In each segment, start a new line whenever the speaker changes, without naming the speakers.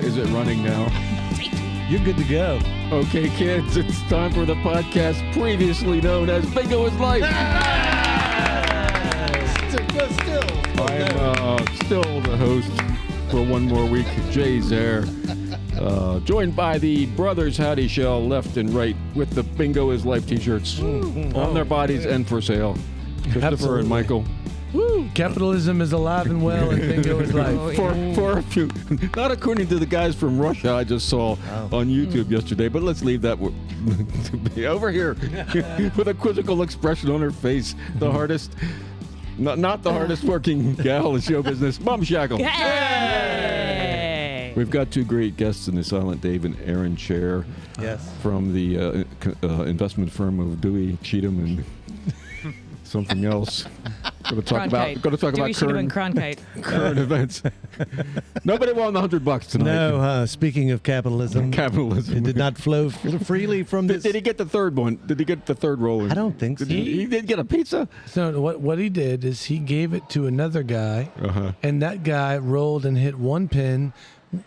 Is it running now?
You're good to go.
Okay, kids, it's time for the podcast previously known as Bingo is Life. I'm still the host for one more week. Jay's there. Joined by the Brothers Howdy Shell left and right with the Bingo is Life t-shirts on their bodies and for sale. Christopher
Absolutely.
and Michael.
Woo! Capitalism is alive and well, and bingo is life.
For a few, not according to the guys from Russia I just saw on YouTube yesterday, but let's leave that to be over here with a quizzical expression on her face. The hardest, not the hardest working gal in show business, Mom Shackle.
Hey!
We've got two great guests in the Silent Dave and Aaron Chair.
Yes.
From the investment firm of Dewey, Cheatham, and something else. Going to talk about current events. Nobody won the $100 tonight.
No, speaking of capitalism, it did not flow freely from this.
Did he get the third one? Did he get the third roll?
I don't think so.
He did get a pizza?
So what he did is he gave it to another guy, and that guy rolled and hit one pin,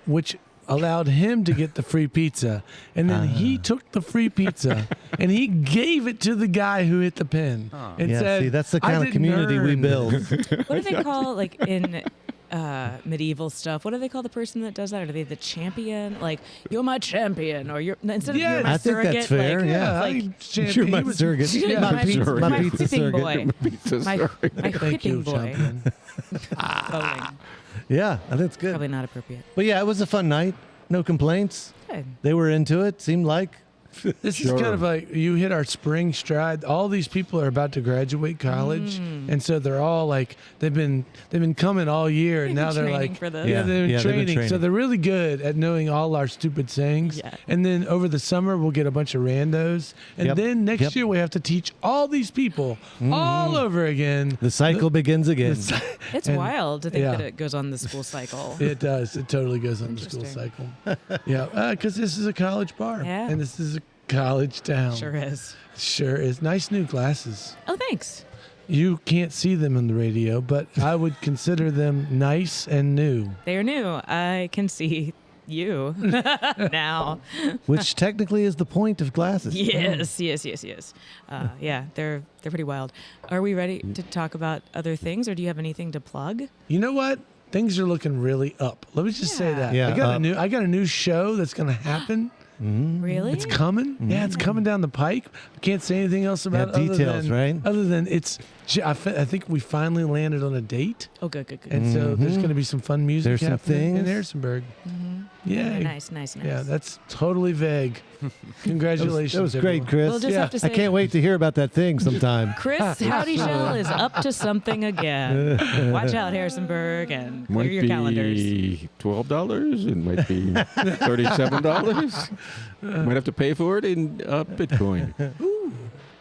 which allowed him to get the free pizza. And then he took the free pizza and he gave it to the guy who hit the pin. And said,
see, that's the kind of community we build.
What do they call, like, in medieval stuff, what do they call the person that does that? Are they the champion? Like, you're my champion, or you're instead of you're my
I think
surrogate.
that's fair.
Like,
You're my surrogate.
my
pizza
whipping
surrogate.
boy. My
Thank
whipping
you,
boy.
champion.
Bowling.
Yeah, I think it's good.
Probably not appropriate.
But yeah, it was a fun night. No complaints.
Good.
They were into it, seemed like.
This is kind of like you hit our spring stride. All these people are about to graduate college, and so they're all like they've been coming all year, and now they're like
for this.
they've been
they've been
training. So
training.
they're really good at knowing all our stupid sayings.
Yeah.
And then over the summer we'll get a bunch of randos, and
Yep.
then next
Yep.
year we have to teach all these people all over again.
The cycle begins again.
It's
And-
wild to think
yeah.
that it goes on the school cycle.
It does. It totally goes on the school cycle. Yeah, because this is a college bar,
Yeah.
and this is a college town.
Sure is.
Sure is. Nice new glasses.
Oh, thanks.
You can't see them on the radio, but I would consider them nice and new.
They are new. I can see you now.
Which technically is the point of glasses.
Yes. Yeah, they're pretty wild. Are we ready to talk about other things, or do you have anything to plug?
You know what? Things are looking really up. Let me just say that.
Yeah,
I got a new show that's going to happen.
Really?
It's coming. Yeah, it's coming down the pike. I can't say anything else about it.
details, right?
Other than it's, I think we finally landed on a date.
Oh, good.
And so there's going to be some fun music
There's some
happening in
things.
Harrisonburg. Yeah.
Nice.
Yeah, that's totally vague. Congratulations.
That was great,
everyone.
Chris.
We'll just have to say
I can't wait to hear about that thing sometime.
Chris Howdy Shell is up to something again. Watch out, Harrisonburg, and clear
Might
your
be
calendars.
$12. It might be $37. Might have to pay for it in Bitcoin.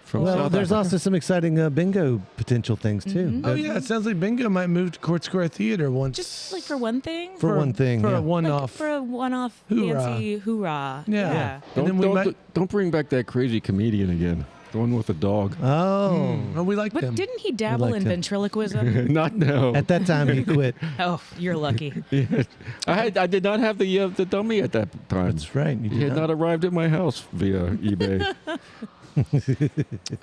From
Well,
South
there's
Africa.
also some exciting bingo potential things, too.
Oh, yeah. It sounds like Bingo might move to Court Square Theater once.
Just like for one thing?
For one thing,
For
yeah.
a one-off.
For a one-off
Hoorah.
fancy hoorah.
Yeah. And then we
Don't bring back that crazy comedian again. The one with the dog.
Oh.
Oh, we like
But
them.
didn't he dabble
liked
in
him.
ventriloquism?
Not now.
At that time, he quit.
Oh, you're lucky.
Yes. I did not have the dummy at that time.
That's right. You
He
did
had not arrived at my house via eBay.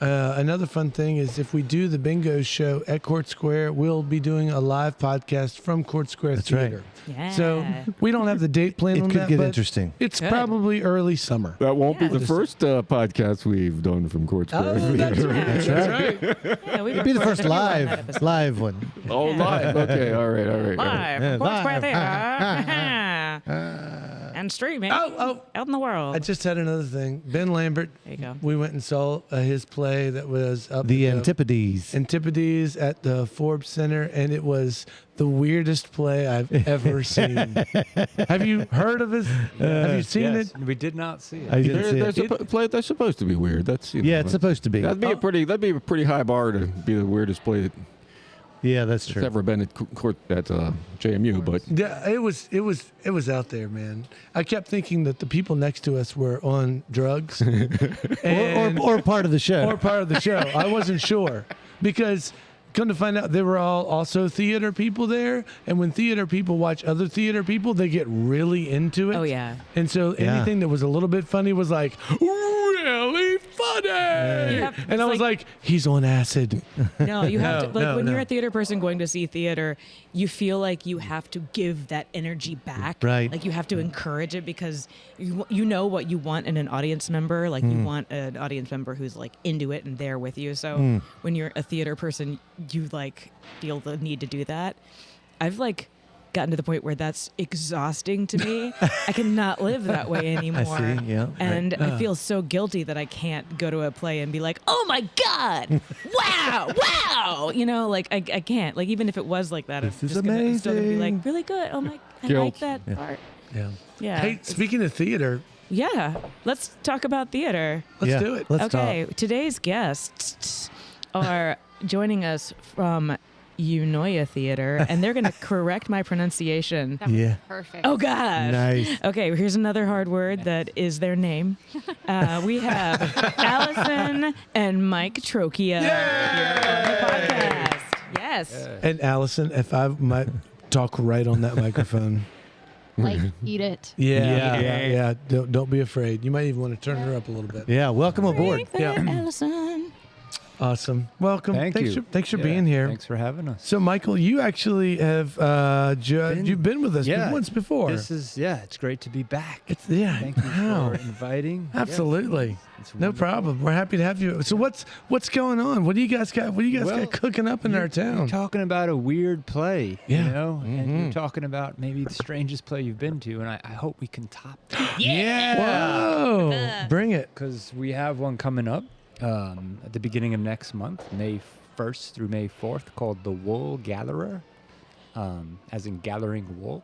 Another fun thing is if we do the bingo show at Court Square, we'll be doing a live podcast from Court Square
That's right.
Theater.
Yeah.
So we don't have the date planned
It
on
could
that,
get
but
interesting.
it's
Good.
probably early summer.
That won't
Yeah.
be the first podcast we've done from Court Square.
Oh, that's
Theater.
right.
That's right.
yeah, we
It'd be the first
recorded everyone that episode.
live one.
Oh, live. Okay, all right.
Live
Yeah,
from Court Square
live.
Theater. And streaming
Oh,
out in the world.
I just had another thing. Ben Lambert,
There you go.
we went and saw his play that was up
The
at
Antipodes.
Antipodes at the Forbes Center, and it was the weirdest play I've ever seen. Have you heard of his? Have you seen
Yes,
it?
we did not see it.
I didn't see
There's
it.
a play that's supposed to be weird. That's
Yeah, it's supposed to be.
That'd be a pretty high bar to be the weirdest play that's
Yeah, that's true.
ever been at court at JMU. But
Yeah, it was out there, man. I kept thinking that the people next to us were on drugs, and,
Or part of the show.
or part of the show. I wasn't sure because come to find out, they were all also theater people there. And when theater people watch other theater people, they get really into it.
Oh, yeah.
And so anything that was a little bit funny was like, really funny. And I was like, he's on acid.
No, you have to, like,
no,
when
no.
you're a theater person going to see theater, you feel like you have to give that energy back.
Right.
Like, you have to encourage it because you know what you want in an audience member. Like, you want an audience member who's, like, into it and there with you. So when you're a theater person, you, like, feel the need to do that. I've, like, gotten to the point where that's exhausting to me. I cannot live that way anymore.
I see, yeah.
And I feel so guilty that I can't go to a play and be like, oh my God, wow. You know, like I can't. Like even if it was like that, I'm
This is
just I'm still gonna be
amazing.
like, really good. Oh my, I
Guilt.
like that part.
Yeah.
Yeah.
Hey, speaking of theater,
Yeah. Let's talk about theater.
let's do it.
Let's
Okay.
talk.
Today's guests are joining us from Eunoia Theatre, and they're going to correct my pronunciation.
That was
Yeah.
perfect.
Oh, gosh.
Nice.
Okay, here's another hard word that is their name. We have Alison and Mike Trocchia here on the podcast. Yes.
And Allison, if I might talk right on that microphone.
Like, eat it.
Yeah. Don't be afraid. You might even want to turn her up a little bit.
Yeah, welcome aboard.
Yeah.
Allison.
Awesome. Welcome.
Thanks
for
Yeah,
being here.
Thanks for having us.
So, Michael, you actually have you've been with us once before.
It's great to be back.
It's
Thank you
wow.
for inviting.
Absolutely.
Yeah, it's
No
wonderful.
problem. We're happy to have you. So what's going on? What do you guys got? What do you guys
Well,
got cooking up in our
You're
town?
talking about a weird play,
Yeah.
you know, and you're talking about maybe the strangest play you've been to, and I hope we can top that
Whoa! Bring it.
because we have one coming up at the beginning of next month, May 1st through May 4th, called The Wool Gatherer, as in gathering wool,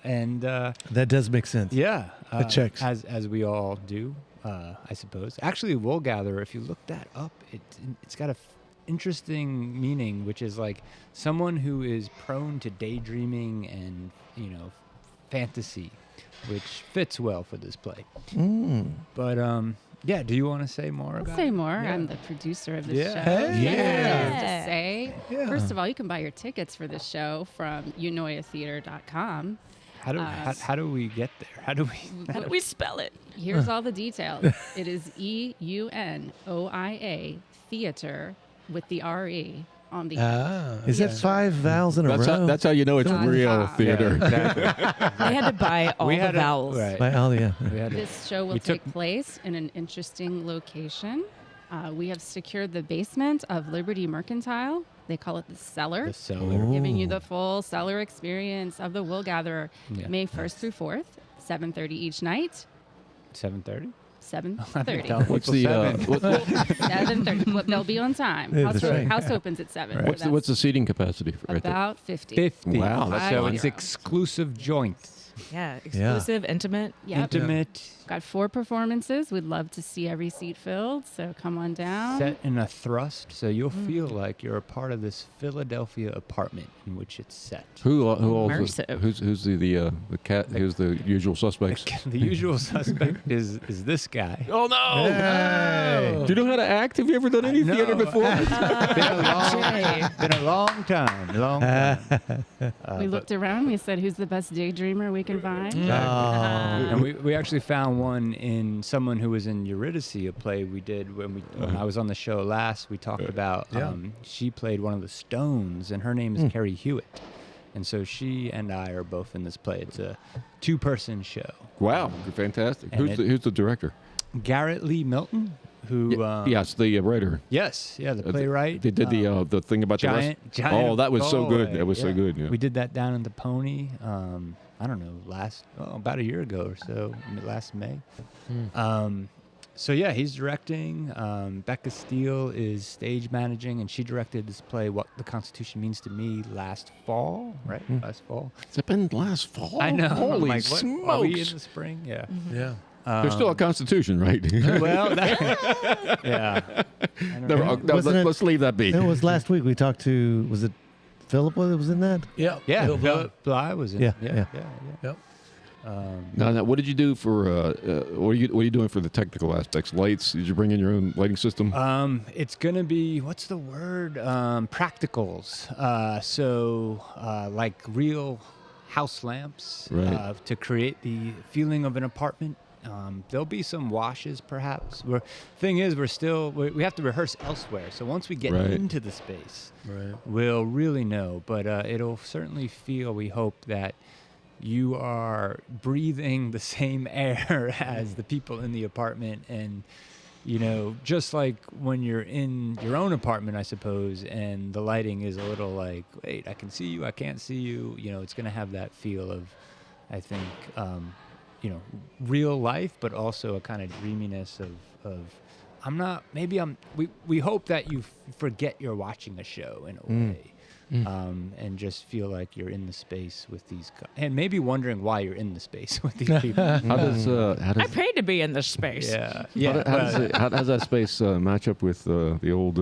and
That does make sense.
yeah,
That checks.
as we all do, I suppose. Actually, wool gatherer, if you look that up, it's got a interesting meaning, which is like someone who is prone to daydreaming and fantasy, which fits well for this play. But yeah, do you want to say more
I'll
about
say
it?
more.
Yeah.
I'm the producer of this
Yeah.
show.
Hey.
Yeah.
Yeah.
To say,
Yeah.
first of all, you can buy your tickets for this show from eunoiatheatre.com.
How do we get there? How do we?
How do we spell it?
Here's all the details. It is EUNOIA Theatre with the RE on the
Is that 5 vowels in a row?
That's how you know it's
Dot
real
com.
theater.
Exactly.
I had to buy all
We
the
had a-
vowels.
right.
Oh, yeah.
We had a-
This show will
We
take
took-
place in an interesting location. We have secured the basement of Liberty Mercantile. They call it the cellar.
the cellar.
Giving you the full cellar experience of the Wool Gatherer,
Yeah.
May 1st through 4th, 7:30 each night.
7:30.
7:30.
What's the
7:30. Well, they'll be on time.
Yeah,
House,
that's right.
house opens at 7.
Right.
so
what's the
that's
seating capacity for right there?
about 50.
50?
Wow, that's
so
fun.
it's exclusive joint,
Yeah, exclusive, intimate.
Yep.
intimate,
Got 4 performances. We'd love to see every seat filled, so come on down.
set in a thrust, so you'll feel like you're a part of this Philadelphia apartment in which it's set.
Who else?
Immersive.
Who's the cat? Who's the usual suspects?
The usual suspect is this guy.
Oh no!
Hey.
Do you know how to act? Have you ever done any
No,
theater before?
Been a long time. Long time.
We looked around. We said, who's the best daydreamer we can find?
And we actually found one in someone who was in Eurydice, a play we did when I was on the show last. We talked about she played one of the Stones, and her name is Carrie Hewitt. And so she and I are both in this play. It's a 2-person show.
Wow, fantastic.
And
Who's the director?
Garrett Lee Milton, who
yes, the writer.
yes, yeah, the playwright.
They did the thing about
giant.
the rest. Oh, that was so good.
Galway,
That was so
yeah.
good. Yeah.
We did that down in the Pony. I don't know, about a year ago or so, last May. So yeah, he's directing. Becca Steele is stage managing, and she directed this play, What the Constitution Means to Me, last fall, right? Last fall.
Has it been last fall?
I know.
Holy
I'm like, what? Are we in
smokes!
the spring? Yeah.
Yeah.
There's still a constitution, right?
Well, yeah. I don't know.
Wasn't it-
Let's leave that be.
It was last week we talked to, was it Philip that was in that?
Yeah.
Yeah,
Bill Blah.
Philip Bly was in
Yeah,
it. Yeah.
Yep.
Now, what did you do for? What are you doing for the technical aspects? Lights? Did you bring in your own lighting system?
It's gonna be, what's the word? Practicals. Like real house lamps
Right.
to create the feeling of an apartment. There'll be some washes, perhaps. Thing is, we have to rehearse elsewhere. So once we get
Right.
into the space, we'll really know. But it'll certainly feel, we hope, that you are breathing the same air as the people in the apartment. And, just like when you're in your own apartment, I suppose, and the lighting is a little like, wait, I can see you, I can't see you. It's going to have that feel of, I think, real life, but also a kind of dreaminess of we hope that you forget you're watching a show in a way. And just feel like you're in the space with these and maybe wondering why you're in the space with these people.
How does
I paid to be in this space.
how does that space match up with the old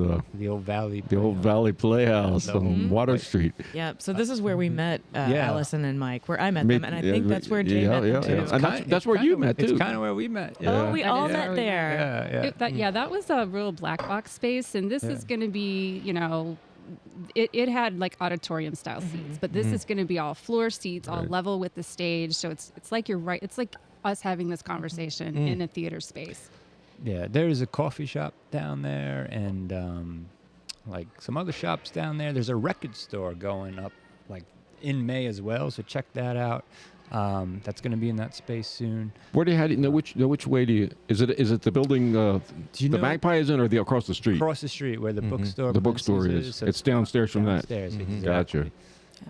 Valley Playhouse on Water Street?
Yeah, so this is where we met Alison and Mike, where I met them, and I think that's where Jay met them too.
And that's where you met too.
It's kind of where we met.
Oh, we all met there.
That was a real black box space, and this is going to be, it had like auditorium style seats, but this is going to be all floor seats, all level with the stage. So it's like it's like us having this conversation in a theater space.
Yeah, there's a coffee shop down there, and like some other shops down there. There's a record store going up like in May as well, so check that out. That's going to be in that space soon.
Where do you know which way do you? Is it the building the Magpie is in, or the across the street?
Across the street where the bookstore.
The bookstore is.
So
it's downstairs from
downstairs,
that.
exactly.
Gotcha.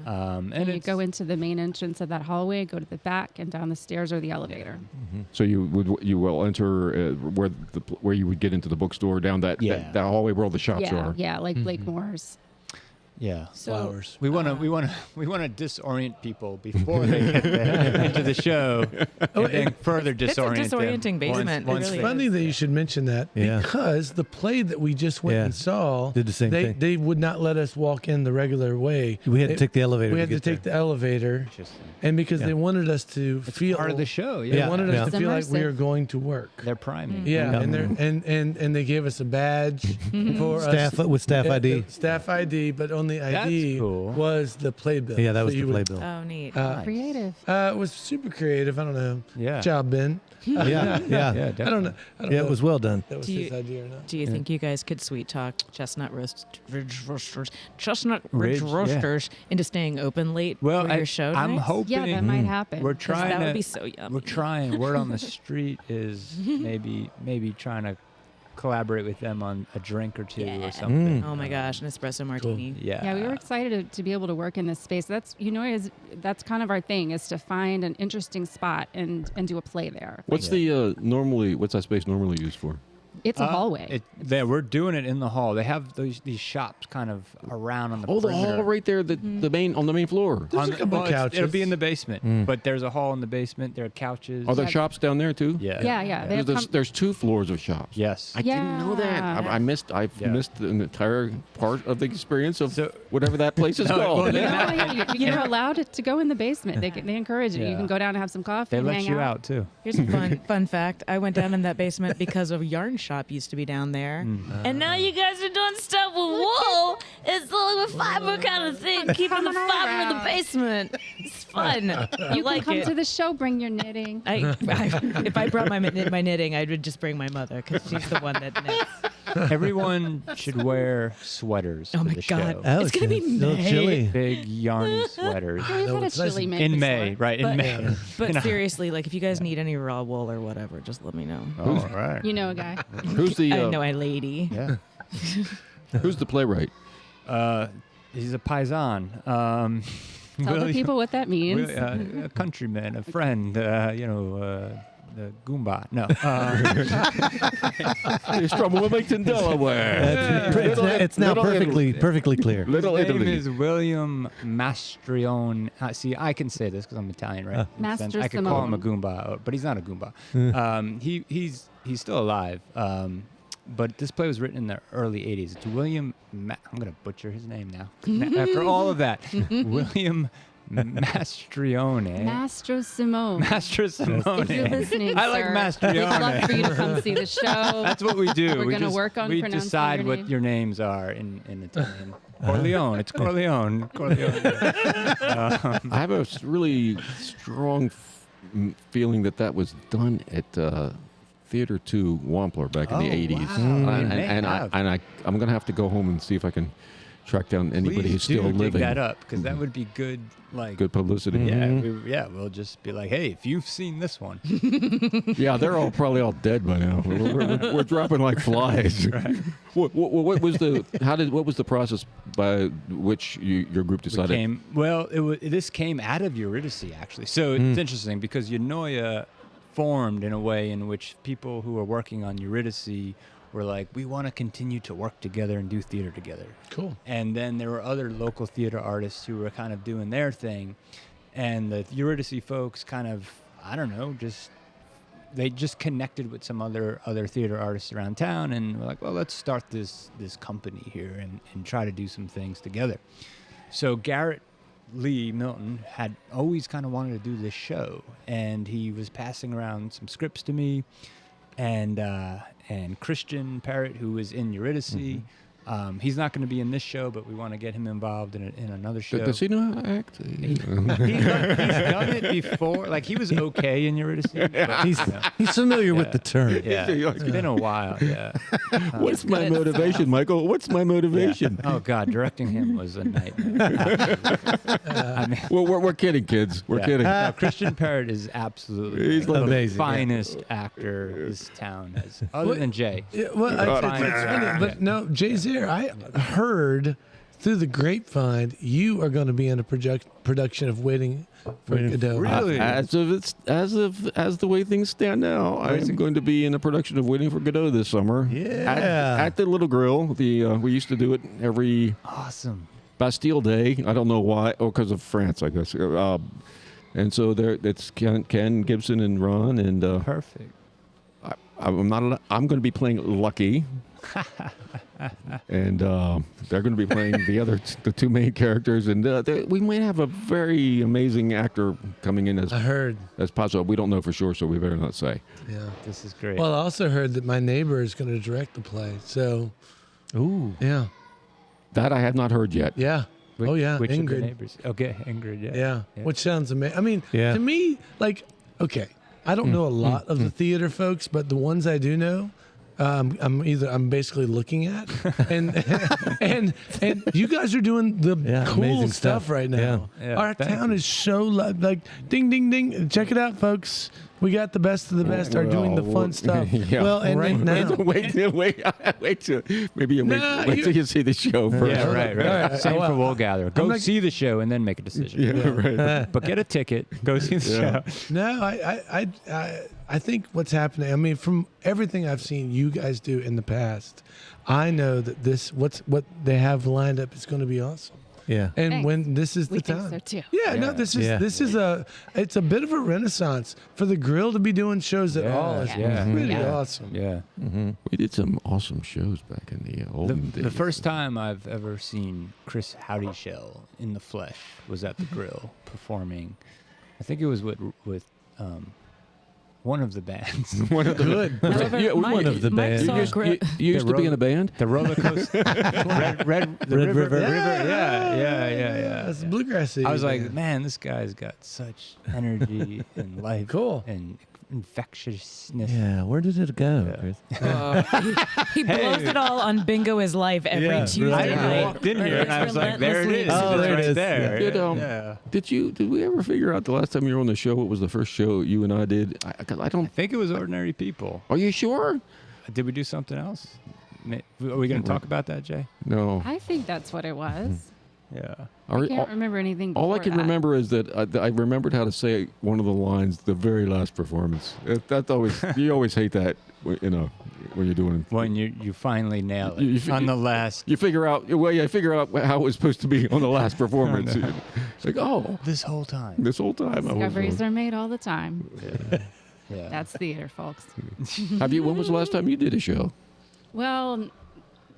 And you go into the main entrance of that hallway, go to the back, and down the stairs or the elevator.
So you will enter where you would get into the bookstore down that hallway where all the shops are.
Yeah, like Blake Moore's.
Yeah,
Flowers.
We want to disorient people before they get there into the show, and then further disorient
It's a disorienting basement.
Once
It really
It's funny that you should mention that because the play that we just went and saw
did the same thing.
They would not let us walk in the regular way.
We had to take the elevator.
We had to take the elevator,
Interesting.
and because they wanted us to feel
Part of the show.
they
Yeah,
wanted us to
It's
feel like we
immersive.
were going to work.
they're priming.
Yeah, and they gave us a badge for
staff
us.
with staff ID.
Staff ID, but on the ID
cool.
was the playbill.
Yeah, that was
So
the
you would-
playbill.
Oh, neat.
Creative.
It was super creative. I don't know.
Yeah.
Good job, Ben.
Yeah,
Yeah,
I don't know. I don't
Yeah,
know
it was well done.
if that was
Do
his
you-
idea or not.
Do you think you guys could sweet talk Chestnut Ridge
Ridge,
Roasters into staying open late
Well,
for your show
I'm
nights?
hoping.
Yeah, that might happen.
We're
'Cause
trying
that
to.
would be so yummy.
We're trying. Word on the street is maybe trying to collaborate with them on a drink or two or something.
Oh my gosh, an espresso martini.
Yeah.
Yeah, we were excited to be able to work in this space. That's that's kind of our thing, is to find an interesting spot and do a play there.
What's what's that space normally used for?
It's a hallway.
We're doing it in the hall. They have these shops kind of around on the
Oh, the
perimeter.
hall right there, the main on the main floor.
There's a couple
It'll
couches.
be in the basement, but there's a hall in the basement. There are couches.
Are there shops down there too?
Yeah. They have
There's 2 floors of shops.
Yes.
I didn't know that.
Yeah.
I missed an entire part of the experience of whatever that place is
No,
called.
well,
You're allowed to go in the basement. They encourage it. You
Yeah.
can go down and have some coffee
They
and
let
hang
you out too.
Here's a fun fact. I went down in that basement because a yarn shop used to be down there. And now you guys are doing stuff with wool. It's like a fiber kind of thing, keeping the fiber in the basement. It's fun.
You
like
can come
it.
to the show, bring your knitting.
If I brought my knitting, I would just bring my mother because she's the one that knits.
Everyone should wear sweaters.
Oh
for
my
the
God.
show.
Oh,
It's gonna be
a little
May.
chilly.
Big yarn sweaters.
We've had a
it's nice
chili
and-
May
In
before.
May, right? In
But-
May.
But seriously, like if you guys need any raw wool or whatever, just let me know.
All right.
You know a guy.
Who's the
I know a lady.
Yeah.
who's the playwright?
He's a paisan.
Tell the people what that means.
A countryman, a friend. The Goomba. No.
He's from Wilmington, Delaware.
It's now
Little Italy.
perfectly clear.
Little
His name
Italy.
is William Mastrione. See, I can say this because I'm Italian, right?
Master
I could call him a
Simone.
Goomba, but he's not a Goomba. He's still alive. But this play was written in the early 80s. It's William. I'm going to butcher his name now. After all of that, William Mastrione.
Mastro Simone.
Mastro Simone.
If you're listening,
I like
sir,
Mastrione.
we'd love for you to come see the show.
That's what we do.
We're
we
gonna
just,
work on
we
pronouncing
decide
your
what
name.
your names are in Italian. Corleone. It's Corleone. Corleone.
I have a really strong feeling that was done at Theater 2 Wampler back in the 80s.
Wow.
I'm going to have to go home and see if I can track down anybody
Please
who's still
do dig
living.
that up, because that would be good. Like
Good publicity.
Yeah, we'll just be like, hey, if you've seen this one,
Yeah, they're probably all dead by now. We're dropping like flies.
right?
What was the process by which your group decided?
This came out of Eurydice, actually. So it's interesting because Eunoia formed in a way in which people who were working on Eurydice were like, we want to continue to work together and do theater together.
Cool.
And then there were other local theater artists who were kind of doing their thing. And the Eurydice folks kind of, I don't know, they just connected with some other theater artists around town and were like, well, let's start this company here and try to do some things together. So Garrett Lee Milton had always kind of wanted to do this show, and he was passing around some scripts to me, and Christian Parrott, who was in Eurydice, he's not going to be in this show, but we want to get him involved in another show.
Does he know how to act?
He's done it before. Like, he was okay in Eurydice. But,
He's familiar with the term.
yeah, it's been a while. Yeah.
What's my motivation, Michael? What's my motivation?
Oh God, directing him was a nightmare. I mean,
We're kidding, kids. We're kidding.
No, Christian Parrott is absolutely
He's
the
amazing,
finest actor this town has, other than Jay.
Yeah, well, it's funny, but no, Jay's here. I heard through the grapevine you are going to be in a production of Waiting for Godot.
Really?
As the way things stand now, I'm going to be in a production of Waiting for Godot this summer.
Yeah.
At the Little Grill. We used to do it every
Awesome.
Bastille Day. I don't know why. Oh, because of France, I guess. And so it's Ken Gibson and Ron, and
Perfect.
I'm going to be playing Lucky. And they're going to be playing the two main characters, and we might have a very amazing actor coming in
I heard.
as possible. We don't know for sure, so we better not say.
Yeah.
This is great.
Well, I also heard that my neighbor is going to direct the play. So,
Ooh.
yeah,
That I have not heard yet.
yeah.
Which,
oh yeah,
which of the
Ingrid.
neighbors? Okay, Ingrid.
Yeah. Which sounds amazing. I mean,
Yeah.
to me, like, okay, I don't know a lot of the theater folks, but the ones I do know, I'm basically looking at, and you guys are doing the cool
amazing
stuff
stuff.
right now.
Yeah,
Our
thank
town
you.
is so like ding ding ding. Check it out, folks. We got the best of the best are doing the fun stuff.
Yeah.
Well, and
Right
now.
wait till maybe
Nah,
wait till you see the show first.
Yeah, right.
All right.
Same
Well,
for Wool Gatherer. Go
not-
see the show and then make a decision.
Yeah, right.
But get a ticket. Go see the show.
No, I think what's happening. I mean, from everything I've seen you guys do in the past, I know that what they have lined up is going to be awesome.
Yeah.
And
Thanks.
when this is
We
the
think
time,
so too.
Yeah, no,
Yeah.
this
Yeah.
is it's a bit of a renaissance for the Grill to be doing shows at all. It's
Yeah.
pretty
Yeah.
awesome.
Yeah.
We did some awesome shows back in the olden days.
The first time I've ever seen Chris Howdyshell in the flesh was at the Grill performing. I think it was with one of the bands.
One of the
Good.
However,
Yeah,
Mike-
one of the
Mike
bands.
saw
You used to be in a band?
The roller coaster. Red River. Yeah.
That's bluegrassy.
I was like,
man.
man, this guy's got such energy and life.
Cool.
And infectiousness.
Yeah. Where did it go,
Yeah.
Chris?
He blows it all on Bingo is Life every
Yeah,
Tuesday
right.
I
night.
walked in here and I was like, there it is.
Relentlessly.
Oh, there it
right
is.
there.
Yeah. Did we ever figure out the last time you were on the show what was the first show you and I did? 'Cause I
I
don't.
think it was Ordinary People.
Are you sure?
Did we do something else? Are we going to talk about that, Jay?
No.
I think that's what it was.
Yeah.
I can't remember anything.
All I
before
can
that.
remember is that I remembered how to say one of the lines the very last performance. That's always you always hate that when you're doing.
When you finally nail it
You-
on the last.
You figure out how it was supposed to be on the last performance. It's like, oh,
This whole time.
this whole time I was.
Discoveries are made all the time.
Yeah.
That's theater, folks.
When was the last time you did a show?
Well,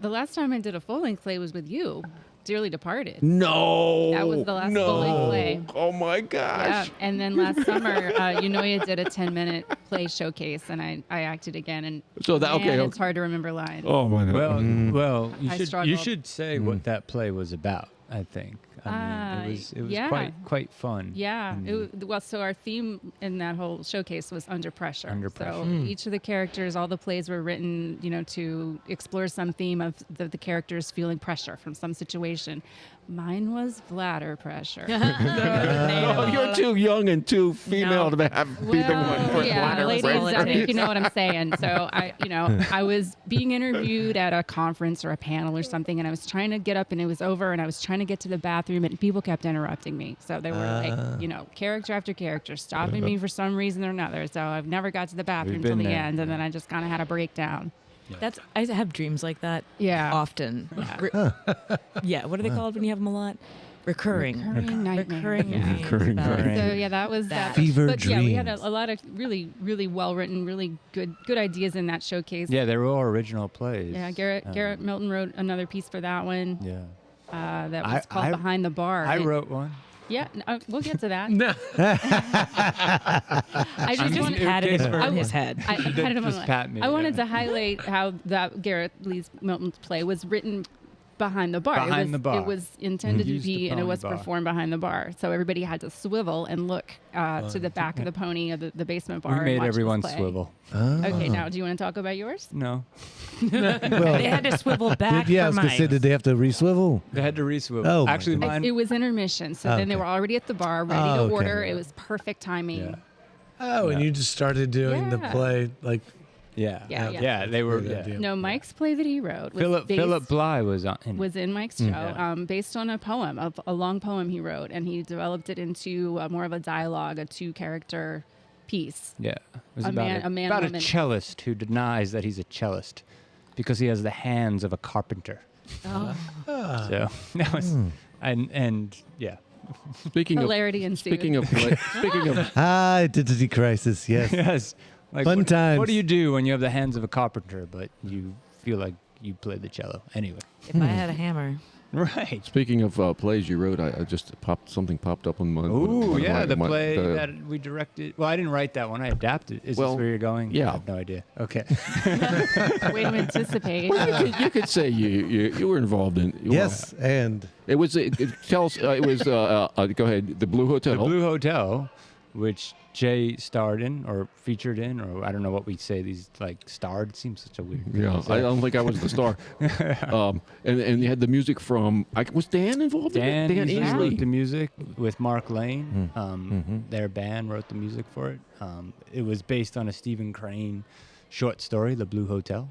the last time I did a full-length play was with you. Dearly Departed.
No.
That was the last
no.
full-length play.
Oh my gosh.
Yeah, and then last summer, Eunoia did a 10-minute play showcase, and I acted again. And
So that okay.
it's hard to remember lines.
Oh my God.
Well,
I
you
struggled.
should say what that play was about. I think. I mean, it was
yeah.
quite fun.
Yeah.
And
Well, so our theme in that whole showcase was under pressure.
Under pressure.
So each of the characters, all the plays were written, to explore some theme of the characters feeling pressure from some situation. Mine was bladder pressure.
Oh, you're too young and too female to be the one for bladder
ladies,
pressure.
I think you know what I'm saying. So I was being interviewed at a conference or a panel or something, and I was trying to get up, and it was over, and I was trying to get to the bathroom, and people kept interrupting me. So they were character after character, stopping me for some reason or another. So I've never got to the bathroom till the end, and then I just kind of had a breakdown.
I have dreams like that.
Yeah.
Often. Yeah. What are they called when you have them a lot? Recurring
nightmare.
Recurring dreams
Recurring
about-
nightmare.
So yeah, that was that.
Fever
But yeah, we had
dreams.
a lot of really, really well written, really good ideas in that showcase.
Yeah, they were all original plays.
Yeah, Garrett Milton wrote another piece for that one.
Yeah.
That was called Behind the Bar.
I wrote one.
Yeah, we'll get to that.
No.
I just
Just
wanted,
patted him
I
on
w-
his head.
I patted him on
Just
the-
pat me,
I wanted
yeah.
to highlight how that Garrett Milton's play was written behind the bar.
Behind the bar.
It was intended to
Used
be,
the
and it
pony
was
bar.
performed behind the bar. So everybody had to swivel and look to the back of the pony of the basement bar.
We
and
made
watch this
everyone
play.
swivel.
Okay, now do you want to talk about yours?
No.
They had to swivel back
Yeah, I
for
was going to
mine.
say, did they have to re-swivel?
They had to re-swivel.
Oh, my
Actually,
goodness.
mine.
It was intermission, so then they
Okay.
were already at the bar, ready to
Okay.
order. It was perfect timing.
Yeah.
Oh, and you just started doing the
Yeah.
play like
Yeah.
They were.
Good
Yeah.
idea.
No, Mike's play that he wrote was
Philip Bly was on.
was in Mike's show, based on a poem, a long poem he wrote, and he developed it into more of a dialogue, a 2-character piece.
Yeah. It was
A
about
man- a man,
about
woman.
a cellist who denies that he's a cellist because he has the hands of a carpenter.
Oh.
So that was, and yeah.
Speaking
Hilarity ensued.
speaking of
Identity crisis, yes.
Yes. Like,
Fun
what,
times.
What do you do when you have the hands of a carpenter, but you feel like you play the cello? Anyway.
If I had a hammer.
Right.
speaking of plays you wrote, I just something popped up on my.
Oh,
one of
yeah,
my-
the
my-
play
the-
that we directed. Well, I didn't write that one. I adapted. Is
Well,
this where you're going?
yeah.
I have no idea. Okay.
Way to anticipate.
you could say you were involved in.
Yes, and
It was. It tells. It was. Go ahead. The Blue Hotel.
The Blue Hotel, which Jay starred in or featured in, or I don't know what we say. These like starred seems such a weird. thing
Yeah,
to say.
I don't think I was the star. And you had the music from. Was Dan involved
Dan
in it? Dan
Easley wrote the
Easley.
music with Mark Lane. Their band wrote the music for it. It was based on a Stephen Crane short story, The Blue Hotel.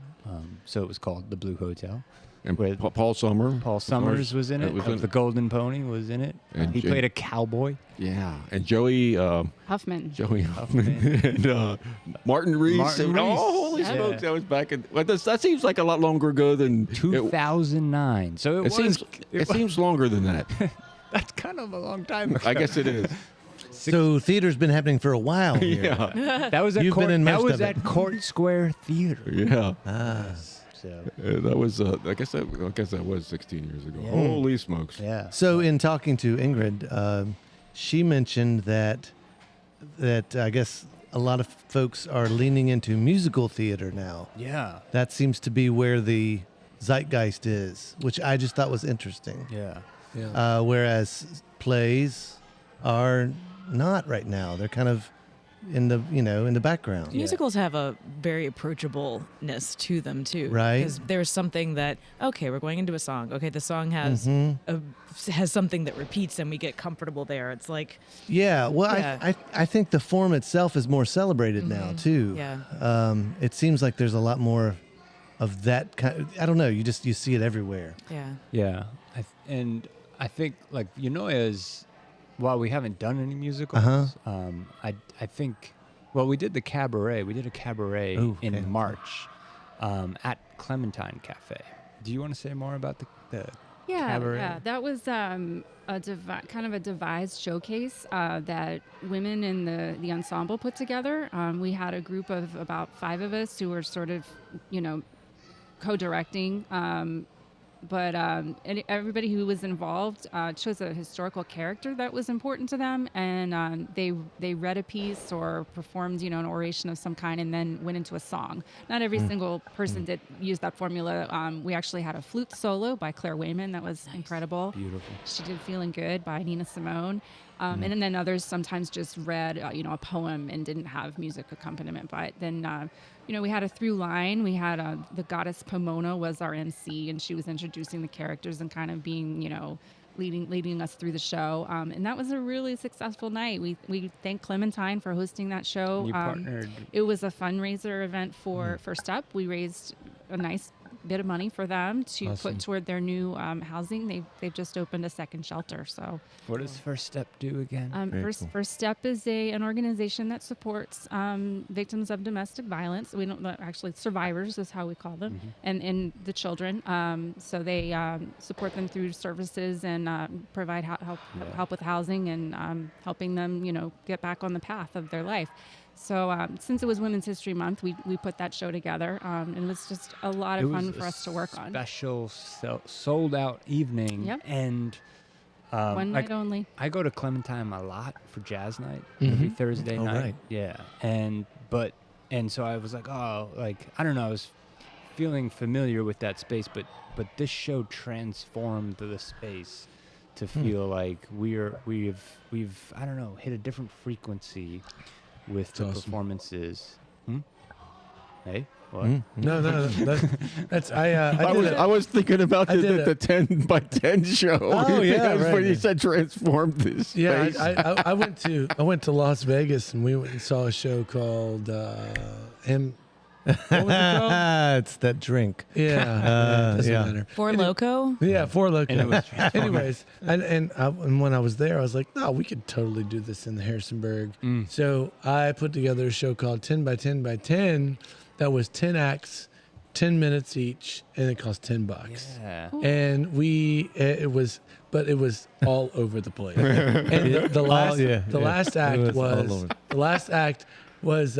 So it was called The Blue Hotel.
And
with
Paul Summer.
Paul Summers was in it.
was in
The Golden Pony was in it.
And
He
Jay-
played a cowboy.
Yeah, and Joey
Huffman.
Huffman and Martin Reese.
Martin
Oh,
Reese.
holy
Yeah.
smokes! That was back in. Well, that seems like a lot longer ago than
2009. So
It seems. It seems longer than that.
that's kind of a long time ago.
I guess it is.
so theater's been happening for a while. Here.
Yeah.
That was at
You've been in
that
most
was
of it.
at Court Square Theater.
Yeah.
So
That was. I guess that was 16 years ago.
Yeah.
Holy smokes!
yeah.
So in talking to Ingrid, she mentioned that I guess a lot of folks are leaning into musical theater now.
Yeah.
That seems to be where the zeitgeist is, which I just thought was interesting.
Yeah.
Whereas plays are not right now. They're kind of in the background.
Musicals have a very approachableness to them too,
Right.
Because there's something that we're going into a song. Okay, the song has has something that repeats, and we get comfortable there. It's like
Yeah, well,
Yeah.
I think the form itself is more celebrated now too.
Yeah.
It seems like there's a lot more of that kind. I don't know. You see it everywhere.
yeah.
Yeah. I think like Eunoia's, while we haven't done any musicals, I think, well, we did the cabaret. We did a cabaret
Ooh, okay.
in March at Clementine Cafe. Do you want to say more about the cabaret?
Yeah, that was kind of a devised showcase that women in the ensemble put together. We had a group of about 5 of us who were sort of, co-directing and everybody who was involved chose a historical character that was important to them, and they read a piece or performed, an oration of some kind, and then went into a song. Not every single person did use that formula. We actually had a flute solo by Claire Wayman that was incredible.
Beautiful.
She did "Feeling Good" by Nina Simone. And then others sometimes just read, a poem and didn't have music accompaniment. But then, we had a through line. We had the goddess Pomona was our MC, and she was introducing the characters and kind of being, leading us through the show. And that was a really successful night. We thank Clementine for hosting that show.
You partnered.
It was a fundraiser event for First Up. We raised a nice bit of money for them to put toward their new housing. They've just opened a second shelter. So,
What does First Step do again?
First Step is an organization that supports victims of domestic violence. We don't actually survivors is how we call them, and the children. So they support them through services and provide help with housing and helping them get back on the path of their life. So since it was Women's History Month, we put that show together, and it was just a lot of fun for us to work on.
Special sold out evening,
Yep.
and
one night only.
I go to Clementine a lot for jazz night every Thursday night.
Right.
Yeah, and so I was like, I don't know, I was feeling familiar with that space, but this show transformed the space to feel like we've I don't know, hit a different frequency with the performances. Hey, what?
No, that's
I was thinking about the 10 by 10 show.
Oh, yeah, right.
When you said transformed this space.
Yeah, I went to Las Vegas and we went and saw a show called What was it called?
It's that drink.
Yeah, doesn't matter.
For Loco?
Yeah, Four Loco.
And it was
Anyways, and when I was there, I was like, no, we could totally do this in the Harrisonburg. So I put together a show called 10 by 10 by 10 that was 10 acts, 10 minutes each, and it cost $10.
Yeah.
And it was all over the place. And the last act was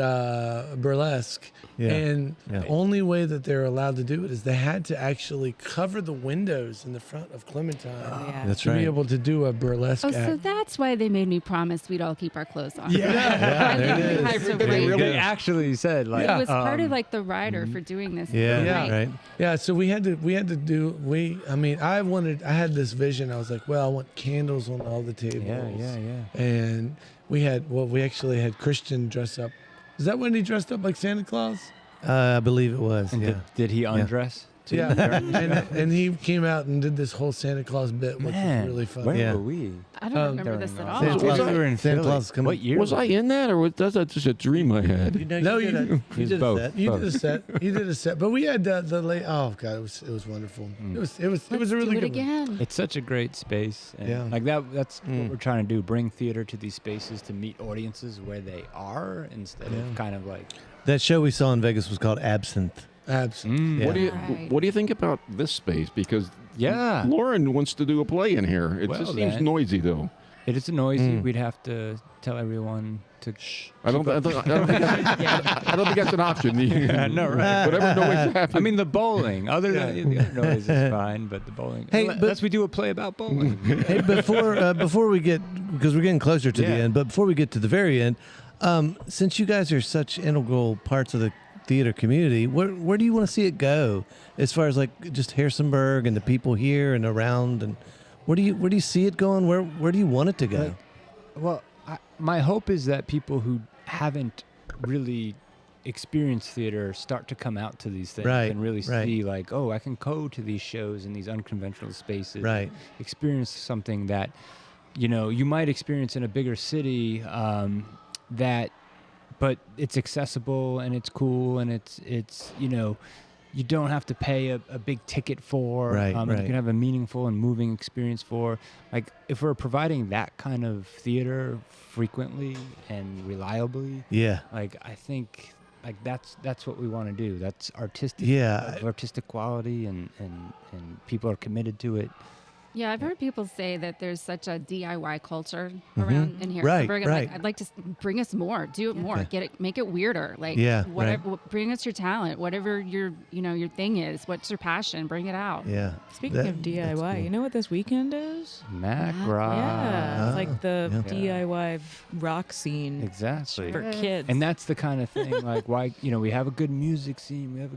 burlesque.
Yeah.
And the only way that they're allowed to do it is they had to actually cover the windows in the front of Clementine
That's
to
right.
be able to do a burlesque act.
So that's why they made me promise we'd all keep our clothes on.
Yeah, there it is.
They really actually said like
It was part of like the rider for doing this.
Yeah, right.
Yeah, so we had to do. I had this vision. I was like, well, I want candles on all the tables.
Yeah.
And we actually had Christian dress up. Is that when he dressed up like Santa Claus?
I believe it was.
And
Yeah.
did he undress? too?
Yeah, and he came out and did this whole Santa Claus bit, which was really fun.
Where
Yeah.
were we?
I don't remember this at all.
Santa Claus,
Was I-
we were in
Santa
Philly.
Claus coming.
What year?
Was I in that, or was that just a dream I had?
No, you did.
You did
both.
a set.
You did a set. You did a set. But we had the late. Oh God, it was wonderful. It was a really
do it
good one.
again.
It's such a great space. And
Yeah.
Like that's what we're trying to do, bring theater to these spaces to meet audiences where they are instead of kind of like
That show we saw in Vegas was called Absinthe.
Absolutely.
Yeah.
Right.
What do you think about this space? Because
Yeah.
Lauren wants to do a play in here. It
Well,
just seems
then.
noisy, though.
it is noisy. We'd have to tell everyone to
I don't think that's an option.
no, right.
Whatever noise happens.
I mean, the bowling. Other than the other noise is fine, but the bowling.
Hey,
Unless we do a play about bowling.
Hey, before we get, because we're getting closer to the
Yeah.
end, but before we get to the very end, since you guys are such integral parts of the theater community, where do you want to see it go as far as like just Harrisonburg and the people here and around, and where do you see it going? Where do you want it to go?
Well, my hope is that people who haven't really experienced theater start to come out to these things
Right,
and really
right.
see like, oh, I can go to these shows in these unconventional spaces.
Right.
Experience something that, you might experience in a bigger city but it's accessible and it's cool and it's you don't have to pay a big ticket for.
Right,
You
right.
can have a meaningful and moving experience for. Like, if we're providing that kind of theater frequently and reliably,
Yeah.
like, I think like that's what we want to do. That's artistic,
Yeah.
of artistic quality, and people are committed to it.
Yeah, I've heard people say that there's such a DIY culture around in
Right,
Harrisonburg. And
right.
like, I'd like to bring us more, do it more, get it, make it weirder. Like,
Yeah,
whatever, bring us your talent, whatever your thing is. What's your passion? Bring it out.
Yeah.
Speaking
That-
of
that's
DIY,
cool.
you know what this weekend is?
Mac rock.
Yeah, it's like the
yeah.
DIY rock scene
Exactly.
for kids.
And that's the kind of thing, like, why, we have a good music scene, we have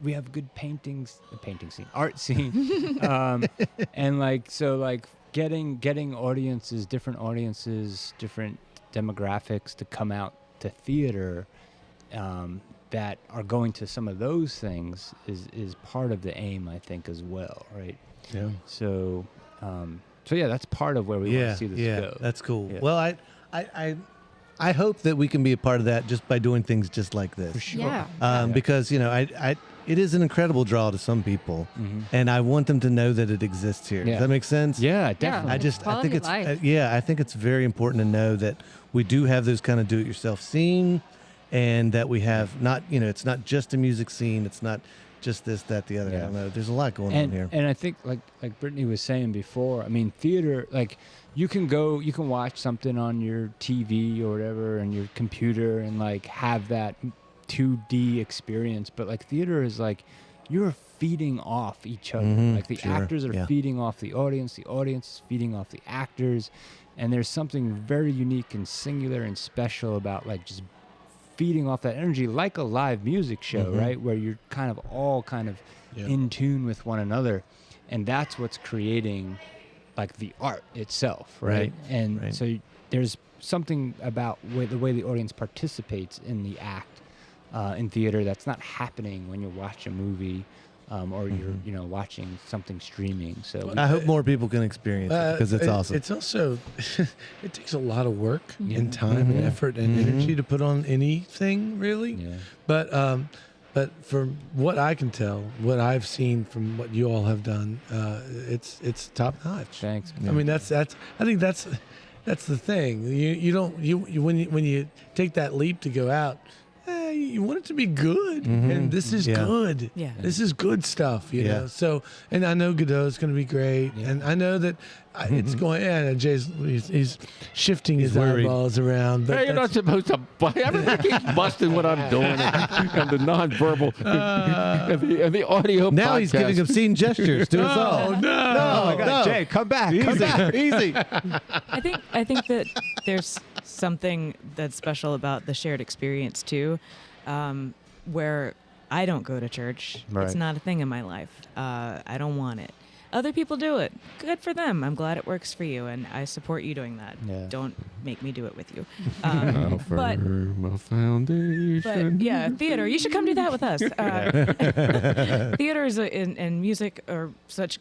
we have a good art scene, and like getting audiences, different demographics to come out to theater, that are going to some of those things is part of the aim, I think, as well, right?
Yeah.
So yeah, that's part of where we want to see this go.
That's cool.
Yeah.
Well, I hope that we can be a part of that just by doing things just like this.
For sure.
Yeah.
Because it is an incredible draw to some people, and I want them to know that it exists here.
Yeah.
Does that make sense?
Yeah, definitely.
It's
I think
quality
it's
of life.
I think it's very important to know that we do have those kind of do-it-yourself scene, and that we have not, it's not just a music scene. It's not just this, that, the other. I
Yeah.
don't know. There's a lot going on here.
And I think like Brittany was saying before, I mean, theater, like you can watch something on your TV or whatever and your computer and like have that 2D experience, but like theater is like you're feeding off each other. Like the actors are feeding off the audience is feeding off the actors, and there's something very unique and singular and special about like just feeding off that energy like a live music show, right? Where you're kind of in tune with one another, and that's what's creating like the art itself, right? And so there's something about the way the audience participates in the act in theater that's not happening when you watch a movie or you're watching something streaming. So
I hope more people can experience it because it's awesome.
It's also, it takes a lot of work and time and effort and energy to put on anything, really.
yeah.
But from what I can tell, what I've seen from what you all have done, it's top notch.
Thanks.
I mean, that's I think that's the thing. When you take that leap to go out, you want it to be good, and this is good.
Yeah.
This is good stuff, you know. So, and I know Godot's going to be great, and I know that it's going. Yeah, Jay's he's shifting his
worried.
eyeballs around. But
Hey, you're not supposed to bust. Everybody keeps busting what I'm doing and the nonverbal and the audio.
Now he's
podcast.
giving obscene gestures to us all.
no.
Oh my God,
Jay, come back.
Easy.
I think that there's something that's special about the shared experience too, where I don't go to church.
Right.
It's not a thing in my life. I don't want it. Other people do it. Good for them. I'm glad it works for you, and I support you doing that.
Yeah.
Don't make me do it with you.
But
yeah, theater. You should come do that with us. Theater and music are such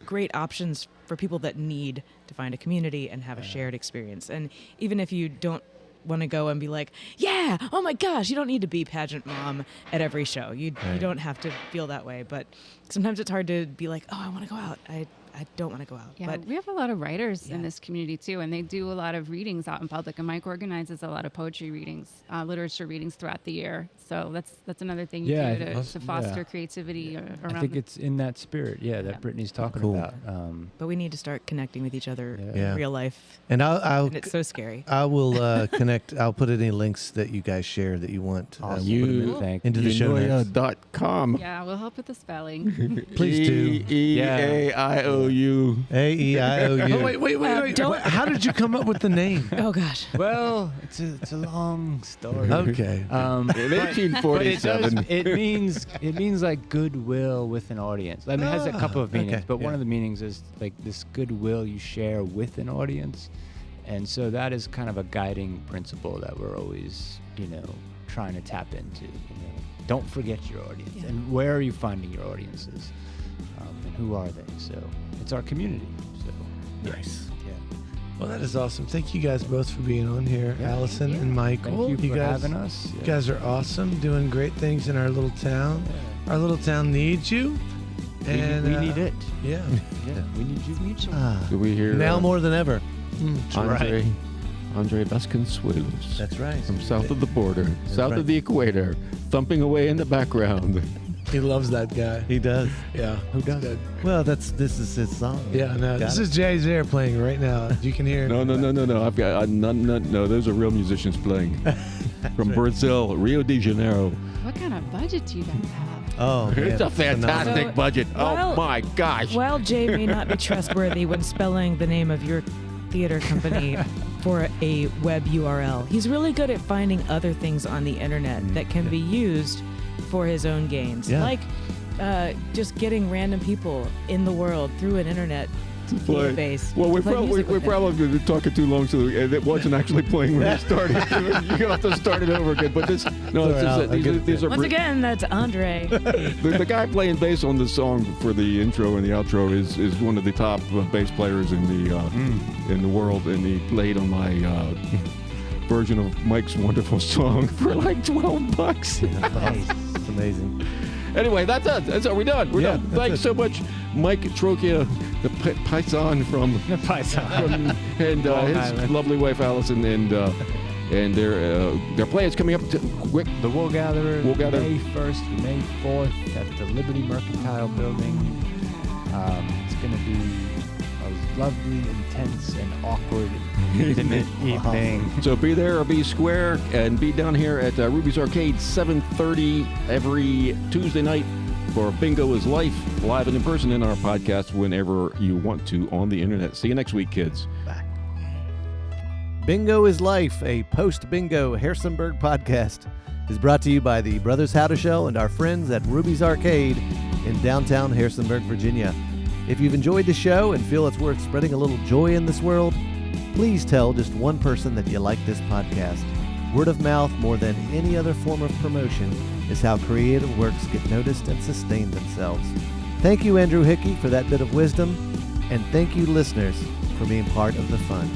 great options for people that need to find a community and have a shared experience. And even if you don't want to go and be like, yeah, oh my gosh, you don't need to be pageant mom at every show. You don't have to feel that way. But sometimes it's hard to be like, oh, I want to go out. I don't want to go out.
Yeah,
But
we have a lot of writers in this community too, and they do a lot of readings out in public. And Mike organizes a lot of poetry readings, literature readings throughout the year. So that's another thing you do to foster creativity around.
I think it's in that spirit, that Brittany's talking
Cool.
about.
but we need to start connecting with each other
Yeah.
in real life.
And I'll
And it's so scary.
I will connect. I'll put any links that you guys share that you want.
Awesome.
We'll put them
Cool.
Thank
into the show notes.
Eunoia.com.
Yeah, we'll help with the spelling.
Please do.
EAIOU.
AEIOU.
Oh, wait.
don't-
How did you come up with the name?
Oh gosh.
Well, it's a long story.
Okay.
In 1847.
It means like goodwill with an audience. I mean, it has a couple of meanings,
okay,
but one
yeah.
of the meanings is like this goodwill you share with an audience, and so that is kind of a guiding principle that we're always, trying to tap into. Don't forget your audience, and where are you finding your audiences, and who are they? So it's our community. So
Nice.
yeah.
Well, that is awesome. Thank you guys both for being on here,
Yeah.
Allison and Michael.
Thank you for
guys,
having us.
You guys are awesome, doing great things in our little town. Our little town needs you. And
we need it.
Yeah.
Yeah, we need you.
Do we hear
Now more than ever.
Andre Vasconcelos
That's right.
from south of the border, south
right.
of the equator, thumping away in the background.
He loves that guy.
He does.
Yeah.
Who does?
Good.
Well, this is his song.
Yeah, no.
Got
This
it.
is Jay's Air playing right now. You can hear it.
No. I've got no. Those are real musicians playing from Brazil, Rio de Janeiro.
What kind of budget do you guys have?
Oh, man.
It's a fantastic
phenomenal.
budget.
Well-
Oh my gosh.
While Jay may not be trustworthy when spelling the name of your theater company for a web URL, he's really good at finding other things on the internet that can be used for his own gains.
Yeah.
Like just getting random people in the world through an internet
Play.
database.
Well,
to play music
we're
with him.
probably been talking too long, so it wasn't actually playing when it started. You're gonna have to start it over again. But this, no,
Sorry, I'll get
these are
Once again, that's Andre.
the guy playing bass on the song for the intro and the outro is one of the top bass players in the world, and he played on my version of Mike's wonderful song for like $12.
Nice. It's amazing.
Anyway, that's it. We're done. We're
Yeah,
done.
that's
Thanks
it.
so much, Mike Trocchia, the paisan from and
Long
his
Island.
lovely wife Alison, and their play is coming up quick.
The Wool Gatherer,
Wool Gatherer.
May 1st, May 4th at the Liberty Mercantile Building. It's going to be a lovely, intense, and awkward, intimate evening.
So be there or be square, and be down here at Ruby's Arcade 7:30 every Tuesday night for Bingo is Life, live and in person in our podcast whenever you want to on the internet. See you next week, kids.
Bingo is Life, a post-bingo Harrisonburg podcast, is brought to you by the Brothers Howdeshell and our friends at Ruby's Arcade in downtown Harrisonburg, Virginia. If you've enjoyed the show and feel it's worth spreading a little joy in this world, please tell just one person that you like this podcast. Word of mouth, more than any other form of promotion, is how creative works get noticed and sustain themselves. Thank you, Andrew Hickey, for that bit of wisdom, and thank you, listeners, for being part of the fun.